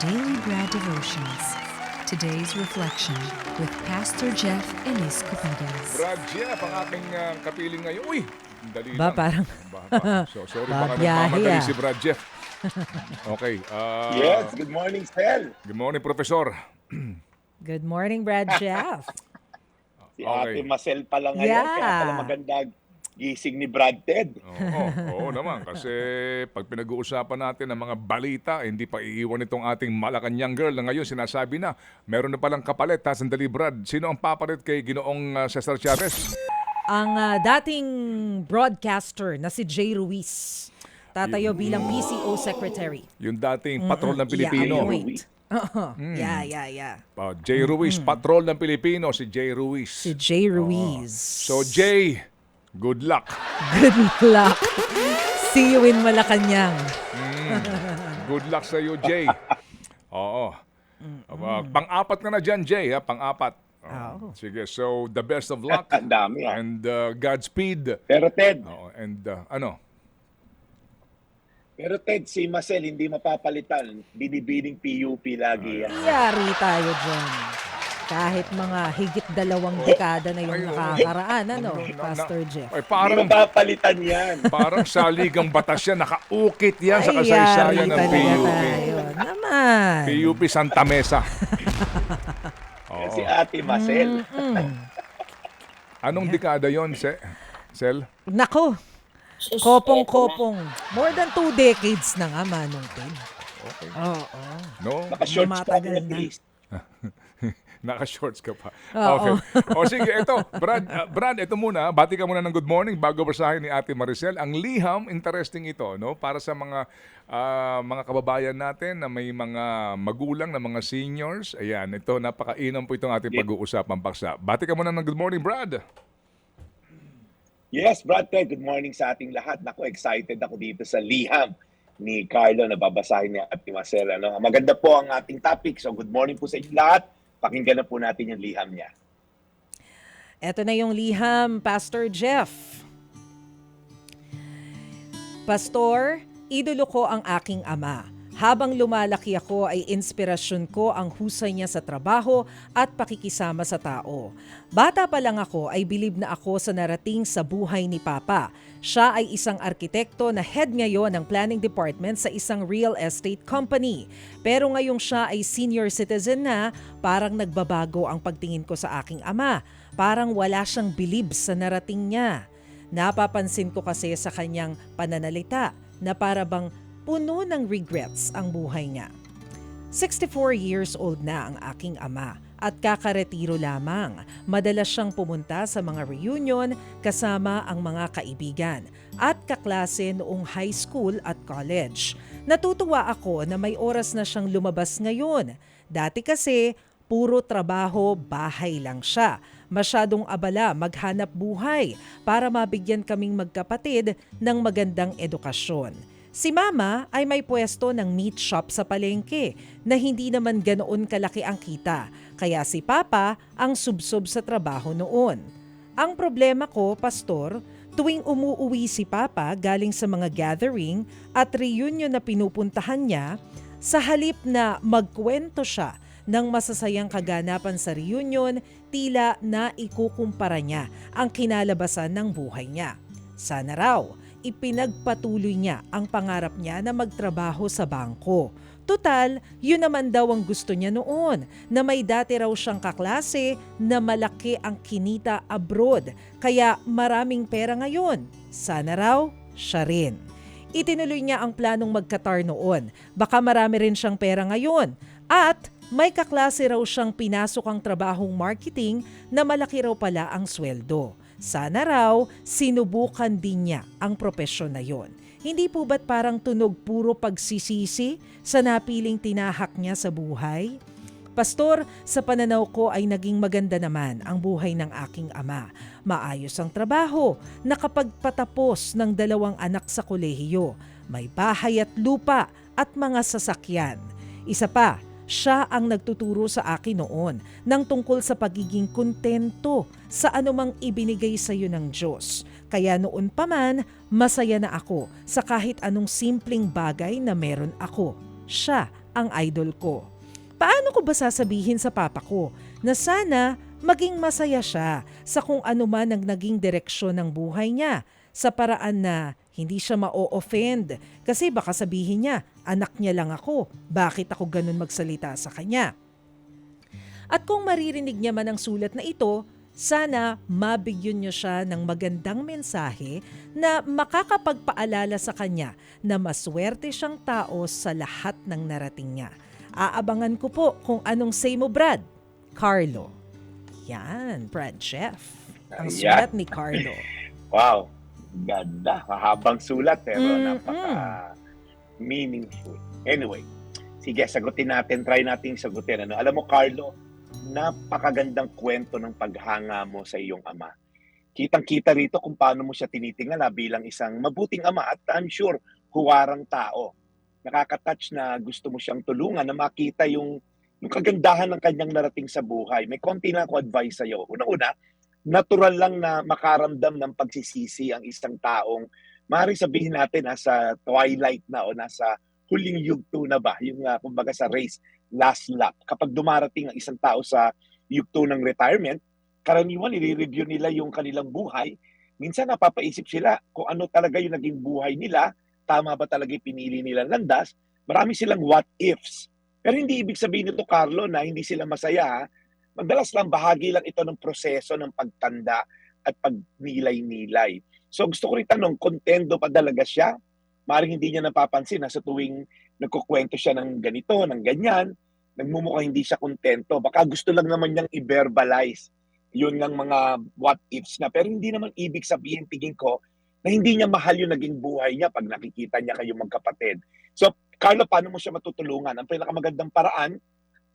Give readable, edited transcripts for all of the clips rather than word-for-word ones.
Daily Bread Devotions. Today's reflection with Pastor Jeff Enis Cupides. Brad Jeff, ang aking kapiling ngayon. Uy! Dali Ba, lang. parang Sorry, baka babiyahe, nagmamadali ah. si Brad Jeff. Okay. Yes, good morning, Sel. Good morning, Professor. good morning, Brad Jeff. Si Okay. Ate Marcel pala ngayon, Yeah. kaya pala magandang gising ni Brad Ted. Oo naman. Kasi pag pinag-uusapan natin ng mga balita, hindi pa iiwan itong ating Malacanang girl na ngayon sinasabi na meron na palang kapalit. Sandali, Brad. Sino ang papalit kay Ginoong Cesar Chavez? Ang dating broadcaster na si Jay Ruiz. Tatayo bilang PCO Secretary. Yung dating patrol ng Pilipino. Yeah, wait. Yeah. Jay Ruiz, patrol ng Pilipino, si Jay Ruiz. Si Jay Ruiz. So, Jay, good luck. Good luck. See you in Malacanang. Good luck sa iyo, Jay. Oo. Pang-apat ka na dyan, Jay. Pang-apat. Oo. Sige, so the best of luck Ang dami and Godspeed. Pero Ted, si Marcel hindi mapapalitan. Binibining PUP lagi yan. Yari tayo dyan. Kahit mga higit 2 dekada na yung nakakaraan, Pastor Jeff? Ay, Hindi parang, mapapalitan yan. parang saligang batas yan. Nakaukit yan sa Ay, kasaysayan yari ng talaga PUP. tayo. Naman. PUP Santa Mesa. Yan si Ate Marcel. Anong dekada yon, Sel? Nako, kopong-kopong. More than 2 decades na nga, Manong Ted. Okay. Oo. No? Naka-shorts pa Matagal at na. least. Naka-shorts ka pa. Oo. Okay. O sige, ito. Brad, ito muna. Bati ka muna ng good morning bago basahin ni Ate Maricel. Ang liham, interesting ito, no? Para sa mga kababayan natin na may mga magulang na mga seniors. Ayan, ito, napakainam po itong ating pag-uusapang paksa. Bati ka muna ng good morning, Brad. Yes, Brad Ted, good morning sa ating lahat. Naku, excited ako dito sa liham ni Carlo na babasahin ni Ate Marcel. Maganda po ang ating topic. So good morning po sa inyo lahat. Pakinggan na po natin yung liham niya. Eto na yung liham, Pastor Jeff. Pastor, idolo ko ang aking ama. Habang lumalaki ako ay inspirasyon ko ang husay niya sa trabaho at pakikisama sa tao. Bata pa lang ako ay bilib na ako sa narating sa buhay ni Papa. Siya ay isang arkitekto na head ngayon ng planning department sa isang real estate company. Pero ngayong siya ay senior citizen na, parang nagbabago ang pagtingin ko sa aking ama. Parang wala siyang bilib sa narating niya. Napapansin ko kasi sa kanyang pananalita na para bang puno ng regrets ang buhay niya. 64 years old na ang aking ama at kakaretiro lamang. Madalas siyang pumunta sa mga reunion kasama ang mga kaibigan at kaklase noong high school at college. Natutuwa ako na may oras na siyang lumabas ngayon. Dati kasi puro trabaho, bahay lang siya. Masyadong abala maghanap buhay para mabigyan kaming magkapatid ng magandang edukasyon. Si Mama ay may pwesto ng meat shop sa palengke na hindi naman ganoon kalaki ang kita, kaya si Papa ang subsob sa trabaho noon. Ang problema ko, Pastor, tuwing umuuwi si Papa galing sa mga gathering at reunion na pinupuntahan niya, sa halip na magkwento siya ng masasayang kaganapan sa reunion, tila na ikukumpara niya ang kinalabasan ng buhay niya. Sana raw, ipinagpatuloy niya ang pangarap niya na magtrabaho sa bangko. Tutal, yun naman daw ang gusto niya noon, na may dati raw siyang kaklase na malaki ang kinita abroad, kaya maraming pera ngayon. Sana raw, siya rin. Itinuloy niya ang planong magkatar noon, baka marami rin siyang pera ngayon. At may kaklase raw siyang pinasok ang trabahong marketing na malaki raw pala ang sweldo. Sana raw, sinubukan din niya ang propesyon na yon. Hindi po ba't parang tunog puro pagsisisi sa napiling tinahak niya sa buhay? Pastor, sa pananaw ko ay naging maganda naman ang buhay ng aking ama. Maayos ang trabaho, nakapagpatapos ng 2 anak sa kolehiyo, may bahay at lupa at mga sasakyan. Isa pa, siya ang nagtuturo sa akin noon ng tungkol sa pagiging kontento sa anumang ibinigay sa iyo ng Diyos. Kaya noon pa man, masaya na ako sa kahit anong simpleng bagay na meron ako. Siya ang idol ko. Paano ko ba sasabihin sa papa ko na sana maging masaya siya sa kung ano man ang naging direksyon ng buhay niya, sa paraan na hindi siya ma-offend kasi baka sabihin niya, anak niya lang ako, bakit ako ganun magsalita sa kanya? At kung maririnig niya man ang sulat na ito, sana mabigyan niyo siya ng magandang mensahe na makakapagpaalala sa kanya na maswerte siyang tao sa lahat ng narating niya. Aabangan ko po kung anong say mo, Brad. Carlo. Yan, Brad Chef. Ang Ayan. sulat ni Carlo. Wow, ganda. Mahabang sulat pero Mm-mm. napaka-meaningful. Anyway, sige, sagutin natin. Try nating sagutin. Ano? Alam mo, Carlo, napakagandang kwento ng paghanga mo sa iyong ama. Kitang-kita rito kung paano mo siya tinitingala bilang isang mabuting ama at I'm sure huwarang tao. Nakaka-touch na gusto mo siyang tulungan na makita yung kagandahan ng kanyang narating sa buhay. May konti na ako advice sa'yo. Una-una, natural lang na makaramdam ng pagsisisi ang isang taong maaaring sabihin natin nasa twilight na o nasa huling yugto na ba, yung kumbaga sa race, last lap. Kapag dumarating ang isang tao sa yugto ng retirement, karaniwan i-review nila yung kanilang buhay. Minsan napapaisip sila kung ano talaga yung naging buhay nila, tama ba talaga yung pinili nilang landas. Marami silang what ifs. Pero hindi ibig sabihin nito, Carlo, na hindi sila masaya. Ha? Madalas lang bahagi lang ito ng proseso ng pagtanda at pagnilay-nilay. So gusto ko rin tanong, kontento pa talaga siya? Maaaring hindi niya napapansin na sa tuwing nagkukwento siya ng ganito, ng ganyan, nagmumukha hindi siya kontento. Baka gusto lang naman niyang i-verbalize yun ng mga what ifs na. Pero hindi naman ibig sabihin, tingin ko, na hindi niya mahal yung naging buhay niya pag nakikita niya kayong magkapatid. So, Carlo, paano mo siya matutulungan? Ang pinakamagandang paraan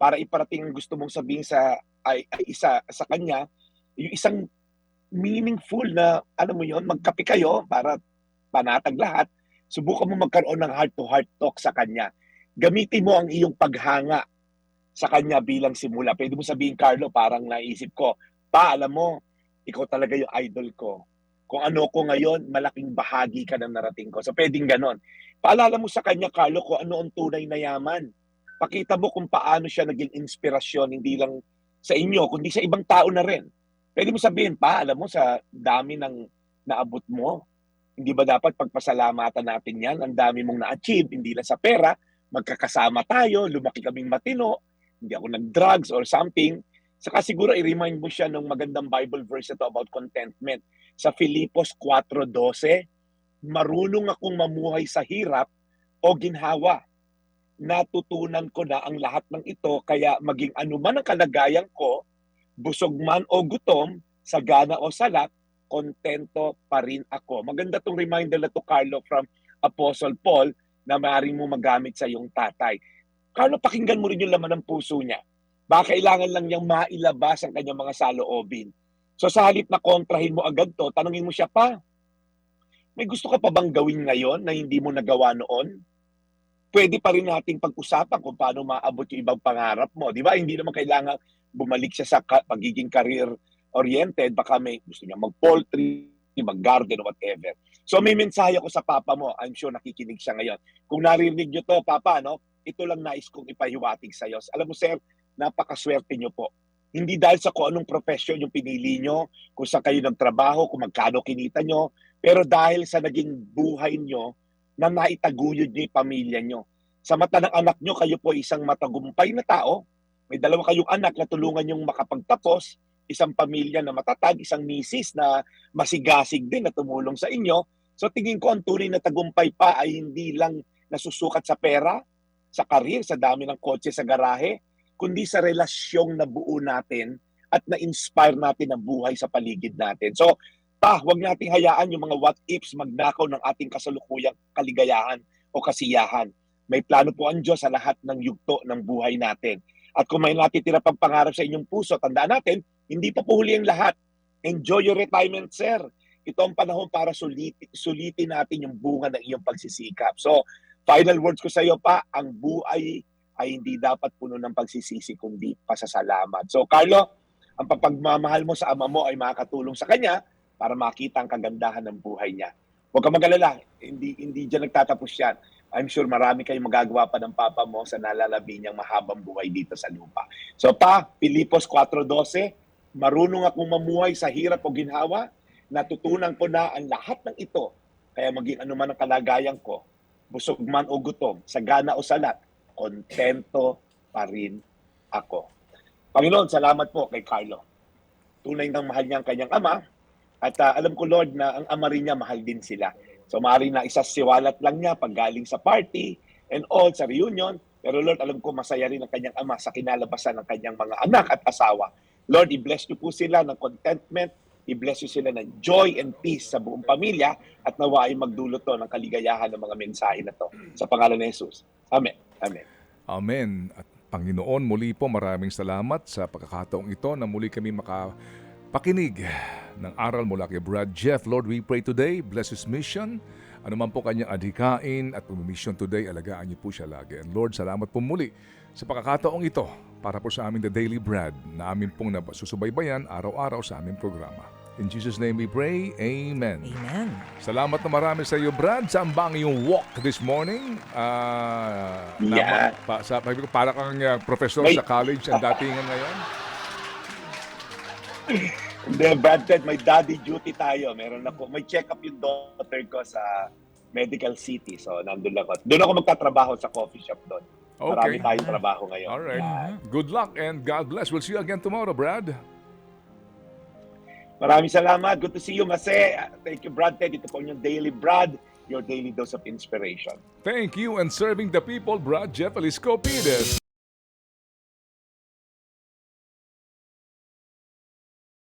para iparating ang gusto mong sabihin sa kanya, yung isang meaningful na, alam mo yun, magkape kayo para panatag lahat. Subukan mo magkaroon ng heart-to-heart talk sa kanya. Gamitin mo ang iyong paghanga sa kanya bilang simula. Pwede mo sabihin, Carlo, parang naisip ko, alam mo, ikaw talaga yung idol ko. Kung ano ko ngayon, malaking bahagi ka ng narating ko. So, pwedeng ganon. Paalala mo sa kanya, Carlo, kung ano ang tunay na yaman. Pakita mo kung paano siya naging inspirasyon, hindi lang sa inyo, kundi sa ibang tao na rin. Pwede mo sabihin, alam mo, sa dami ng naabot mo, hindi ba dapat pagpasalamatan natin yan? Ang dami mong na-achieve, hindi lang sa pera, magkakasama tayo, lumaki kaming matino, hindi ako nag-drugs or something. Saka siguro i-remind mo siya ng magandang Bible verse ito about contentment. Sa Filipos 4:12, marunong akong mamuhay sa hirap o ginhawa. Natutunan ko na ang lahat ng ito, kaya maging anuman ang kalagayan ko, busog man o gutom, sagana o salat, kontento pa rin ako. Maganda tong reminder na to, Carlo, from Apostle Paul na maaaring mo magamit sa iyong tatay. Carlo, pakinggan mo rin yung laman ng puso niya. Baka kailangan lang niyang mailabas ang kanyang mga saloobin. So sa halip na kontrahin mo agad to, tanungin mo siya, may gusto ka pa bang gawin ngayon na hindi mo nagawa noon? Pwede pa rin nating pag-usapan kung paano maabot yung ibang pangarap mo. Di ba? Hindi naman kailangan bumalik siya sa pagiging career-oriented. Baka may gusto niya mag-poultry, mag-garden, whatever. So may mensahe ako sa papa mo. I'm sure nakikinig siya ngayon. Kung narinig niyo to, papa, no? Ito lang nais kong ipahiwatig sa iyo. Alam mo, sir, napakaswerte niyo po. Hindi dahil sa kung anong profession yung pinili nyo, kung saan kayo nagtrabaho, kung magkano kinita nyo, pero dahil sa naging buhay nyo na naitaguyod nyo yung pamilya nyo. Sa mata ng anak nyo, kayo po isang matagumpay na tao. May dalawa kayong anak na tulungan nyong makapagtapos, isang pamilya na matatag, isang misis na masigasig din na tumulong sa inyo. So tingin ko ang tunay na tagumpay pa ay hindi lang nasusukat sa pera, sa karir, sa dami ng kotse sa garahe, kundi sa relasyong nabuo natin at na-inspire natin ang buhay sa paligid natin. So, huwag nating hayaan yung mga what ifs magnakaw ng ating kasalukuyang kaligayahan o kasiyahan. May plano po ang Diyos sa lahat ng yugto ng buhay natin. At kung may natitira pang pangarap sa inyong puso, tandaan natin, hindi pa po huli ang lahat. Enjoy your retirement, sir. Ito ang panahon para sulitin natin yung bunga ng iyong pagsisikap. So, final words ko sa iyo, ang buhay ay hindi dapat puno ng pagsisisi kundi pasasalamat. So Carlo, ang pagmamahal mo sa ama mo ay makakatulong sa kanya para makita ang kagandahan ng buhay niya. Huwag kang mag-alala, hindi diyan nagtatapos yan. I'm sure marami kayong magagawa pa ng papa mo sa nalalabi niyang mahabang buhay dito sa lupa. So pa, Filipos 4:12, marunong akong mamuhay sa hirap o ginhawa, natutunan ko na ang lahat ng ito, kaya maging anuman ang kalagayan ko, busog man o gutom, sagana o salat, kontento pa rin ako. Panginoon, salamat po kay Carlo. Tunay nang mahal niya ang kanyang ama, at alam ko, Lord, na ang ama rin niya mahal din sila. So maaaring na isasiwalat lang niya pag galing sa party and all, sa reunion. Pero Lord, alam ko masaya rin ang kanyang ama sa kinalabasan ng kanyang mga anak at asawa. Lord, i-bless niyo po sila ng contentment, i-bless niyo sila ng joy and peace sa buong pamilya at nawa ay magdulot to ng kaligayahan ng mga mensahe na to. Sa pangalan ni Jesus. Amen. Amen. Amen. At Panginoon, muli po maraming salamat sa pagkakataong ito na muli kami makapakinig ng aral mula kay Brad Jeff. Lord, we pray today, bless his mission. Ano man po kanyang adhikain at mission today, alagaan niyo po siya lagi. And Lord, salamat po muli sa pagkakataong ito para po sa amin The Daily Bread na amin pong susubaybayan araw-araw sa aming programa. In Jesus' name we pray, Amen. Amen. Salamat na marami sa iyo, Brad. Saan ba ang iyong walk this morning? Yeah. Para kang professor May- sa college ang datingan ngayon. Hindi, Brad Ted, may daddy duty tayo. Meron ako. May check-up yung daughter ko sa Medical City. So, nandun lang ako. Doon ako magtatrabaho sa coffee shop doon. Marami Okay. tayong trabaho ngayon. All right. Yeah. Good luck and God bless. We'll see you again tomorrow, Brad. Maraming salamat. Good to see you, Mase. Thank you, Brad Ted. Ito po yung Daily Brad, your daily dose of inspiration. Thank you and serving the people, Brad Jeff Aliscopides.